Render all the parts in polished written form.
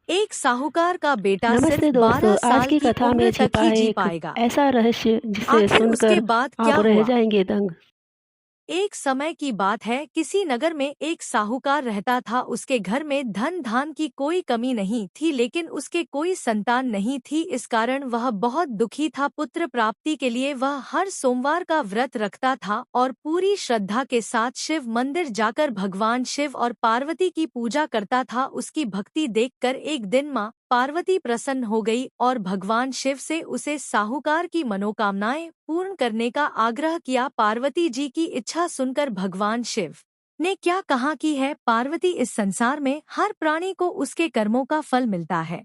एक साहूकार का बेटा सिर्फ नमस्ते दोस्तों, 12 आज साल की की कथा में उम्र तक छिपा ही है जी एक पाएगा। ऐसा रहस्य जिसे आखिर उसके सुनकर बाद क्या आप रह हुआ? जाएंगे दंग। एक समय की बात है, किसी नगर में एक साहूकार रहता था। उसके घर में धन धान की कोई कमी नहीं थी, लेकिन उसके कोई संतान नहीं थी। इस कारण वह बहुत दुखी था। पुत्र प्राप्ति के लिए वह हर सोमवार का व्रत रखता था और पूरी श्रद्धा के साथ शिव मंदिर जाकर भगवान शिव और पार्वती की पूजा करता था। उसकी भक्ति देखकर एक दिन माँ पार्वती प्रसन्न हो गई और भगवान शिव से उसे साहूकार की मनोकामनाएं पूर्ण करने का आग्रह किया। पार्वती जी की इच्छा सुनकर भगवान शिव ने क्या कहा कि है पार्वती, इस संसार में हर प्राणी को उसके कर्मों का फल मिलता है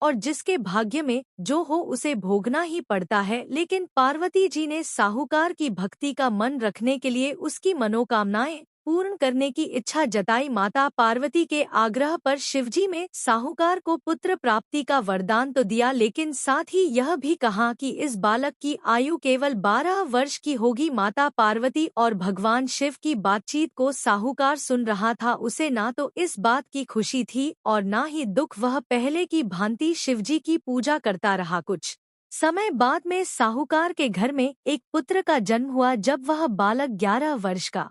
और जिसके भाग्य में जो हो उसे भोगना ही पड़ता है। लेकिन पार्वती जी ने साहूकार की भक्ति का मन रखने के लिए उसकी मनोकामनाएं पूर्ण करने की इच्छा जताई। माता पार्वती के आग्रह पर शिवजी में साहूकार को पुत्र प्राप्ति का वरदान तो दिया, लेकिन साथ ही यह भी कहा कि इस बालक की आयु केवल 12 वर्ष की होगी। माता पार्वती और भगवान शिव की बातचीत को साहूकार सुन रहा था। उसे ना तो इस बात की खुशी थी और ना ही दुख। वह पहले की भांति शिवजी की पूजा करता रहा। कुछ समय बाद में साहूकार के घर में एक पुत्र का जन्म हुआ। जब वह बालक 11 वर्ष का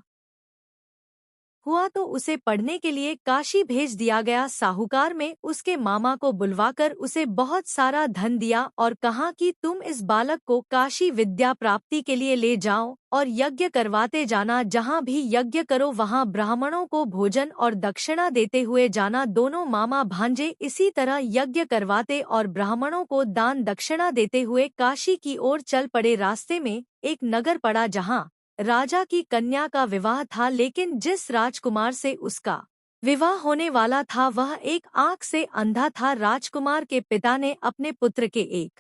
हुआ तो उसे पढ़ने के लिए काशी भेज दिया गया। साहूकार में उसके मामा को बुलवाकर उसे बहुत सारा धन दिया और कहा कि तुम इस बालक को काशी विद्या प्राप्ति के लिए ले जाओ और यज्ञ करवाते जाना। जहाँ भी यज्ञ करो वहाँ ब्राह्मणों को भोजन और दक्षिणा देते हुए जाना। दोनों मामा भांजे इसी तरह यज्ञ करवाते और ब्राह्मणों को दान दक्षिणा देते हुए काशी की ओर चल पड़े। रास्ते में एक नगर पड़ा जहाँ राजा की कन्या का विवाह था, लेकिन जिस राजकुमार से उसका विवाह होने वाला था वह एक आंख से अंधा था। राजकुमार के पिता ने अपने पुत्र के एक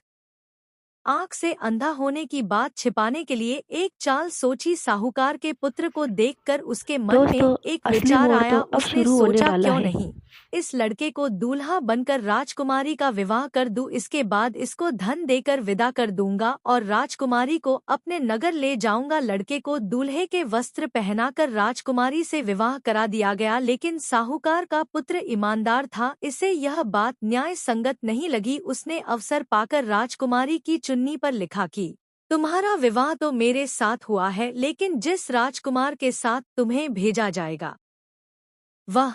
आंख से अंधा होने की बात छिपाने के लिए एक चाल सोची। साहूकार के पुत्र को देखकर उसके मन में दोस्तों, एक असली विचार मोड़ तो आया। अब उसने शुरू होने सोचा वाला क्यों है। नहीं इस लड़के को दूल्हा बनकर राजकुमारी का विवाह कर दूं। इसके बाद इसको धन देकर विदा कर दूंगा और राजकुमारी को अपने नगर ले जाऊंगा। लड़के को दूल्हे के वस्त्र पहनाकर राजकुमारी से विवाह करा दिया गया, लेकिन साहूकार का पुत्र ईमानदार था। इसे यह बात न्याय संगत नहीं लगी। उसने अवसर पाकर राजकुमारी की चुन्नी पर लिखा कि तुम्हारा विवाह तो मेरे साथ हुआ है, लेकिन जिस राजकुमार के साथ तुम्हें भेजा जाएगा वह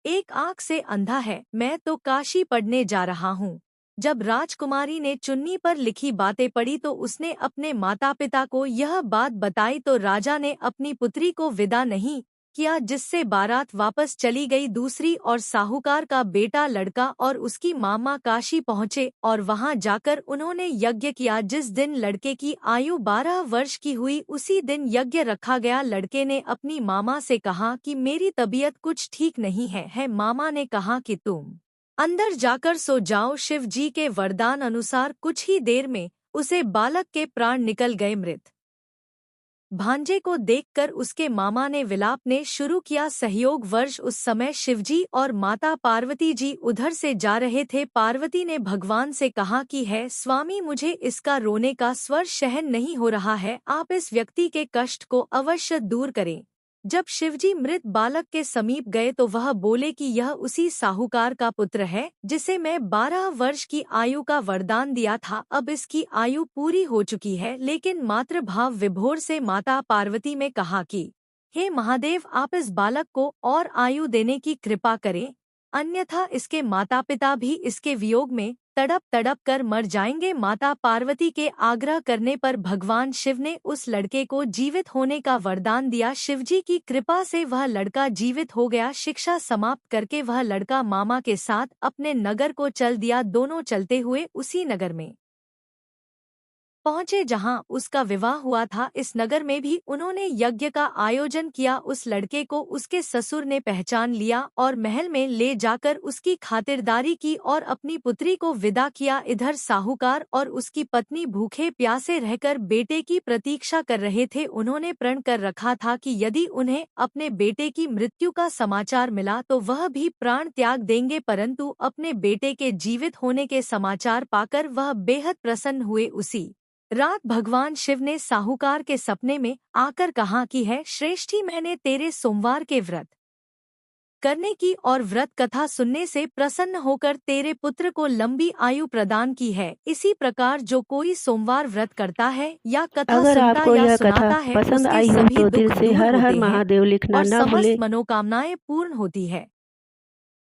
एक आंख से अंधा है। मैं तो काशी पढ़ने जा रहा हूँ। जब राजकुमारी ने चुन्नी पर लिखी बातें पढ़ी तो उसने अपने माता पिता को यह बात बताई तो राजा ने अपनी पुत्री को विदा नहीं किया, जिससे बारात वापस चली गई। दूसरी और साहूकार का बेटा लड़का और उसकी मामा काशी पहुँचे और वहां जाकर उन्होंने यज्ञ किया। जिस दिन लड़के की आयु 12 वर्ष की हुई उसी दिन यज्ञ रखा गया। लड़के ने अपनी मामा से कहा कि मेरी तबीयत कुछ ठीक नहीं है। मामा ने कहा कि तुम अंदर जाकर सो जाओ। शिव जी के वरदान अनुसार कुछ ही देर में उसे बालक के प्राण निकल गए। मृत भांजे को देखकर उसके मामा ने विलाप ने शुरू किया। सहयोग वर्ष उस समय शिवजी और माता पार्वती जी उधर से जा रहे थे। पार्वती ने भगवान से कहा कि है स्वामी, मुझे इसका रोने का स्वर सहन नहीं हो रहा है। आप इस व्यक्ति के कष्ट को अवश्य दूर करें। जब शिवजी मृत बालक के समीप गए तो वह बोले कि यह उसी साहूकार का पुत्र है जिसे मैं 12 वर्ष की आयु का वरदान दिया था। अब इसकी आयु पूरी हो चुकी है। लेकिन मातृभाव विभोर से माता पार्वती में कहा कि हे महादेव, आप इस बालक को और आयु देने की कृपा करें, अन्यथा इसके माता पिता भी इसके वियोग में तड़प तड़प कर मर जाएंगे। माता पार्वती के आग्रह करने पर भगवान शिव ने उस लड़के को जीवित होने का वरदान दिया। शिवजी की कृपा से वह लड़का जीवित हो गया। शिक्षा समाप्त करके वह लड़का मामा के साथ अपने नगर को चल दिया। दोनों चलते हुए उसी नगर में पहुंचे जहां उसका विवाह हुआ था। इस नगर में भी उन्होंने यज्ञ का आयोजन किया। उस लड़के को उसके ससुर ने पहचान लिया और महल में ले जाकर उसकी खातिरदारी की और अपनी पुत्री को विदा किया। इधर साहूकार और उसकी पत्नी भूखे प्यासे रहकर बेटे की प्रतीक्षा कर रहे थे। उन्होंने प्रण कर रखा था कि यदि उन्हें अपने बेटे की मृत्यु का समाचार मिला तो वह भी प्राण त्याग देंगे, परंतु अपने बेटे के जीवित होने के समाचार पाकर वह बेहद प्रसन्न हुए। उसी रात भगवान शिव ने साहूकार के सपने में आकर कहा कि है श्रेष्ठी, मैंने तेरे सोमवार के व्रत करने की और व्रत कथा सुनने से प्रसन्न होकर तेरे पुत्र को लंबी आयु प्रदान की है। इसी प्रकार जो कोई सोमवार व्रत करता है या कथा अगर सुनता आपको या यह कथा सुनाता है पसंद उसके आई हो सभी तो दिल दुख से दूर हर हर होते हैं महादेव लिखना और न समस्त भूलें। मनोकामनाएं पूर्ण होती है।